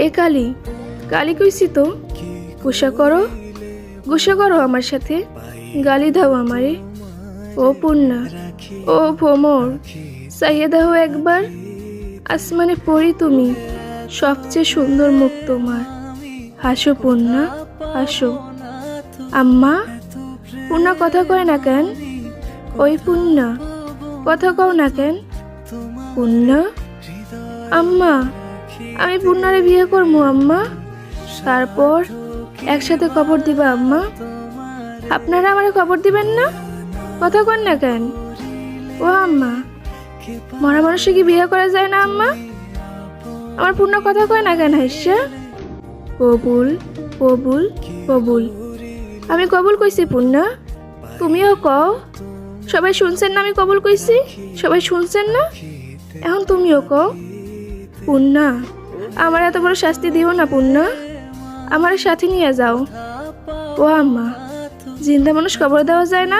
এ কালী, কালী কইছি তো, গুসা করো আমার সাথে, গালি দাও আমারে। ও পূর্ণা, ও ভোমর, চাইয়ে দাও একবার, আসমানে পড়ি তুমি, সবচেয়ে সুন্দর মুখ তোমার। হাসো পূর্ণা, হাসো। আম্মা, পূর্ণা কথা কয় না কেন? ওই পূর্ণা, কথা কও না কেন? পূর্ণা, আম্মা, আমি পূর্ণারে বিয়ে করবো আম্মা, তারপর একসাথে কবর দিবা আম্মা। আপনারা আমারে কবর দিবেন না? কথা কন না কেন? ও আম্মা, মরা মানুষে কি বিয়ে করা যায় না আম্মা? আমার পূর্ণ কথা কয় না কেন হাইসা? কবুল, কবুল, কবুল। আমি কবুল কইছি পূর্ণা, তুমিও কও। সবাই শুনছেন না আমি কবুল কইছি? সবাই শুনছেন না? এখন তুমিও কও। পূর্ণা, আমার এত বড় শাস্তি দিও না পূর্ণা, আমার সাথে নিয়ে যাও। ও আম্মা, জিন্দা মানুষ কবর দেওয়া যায় না?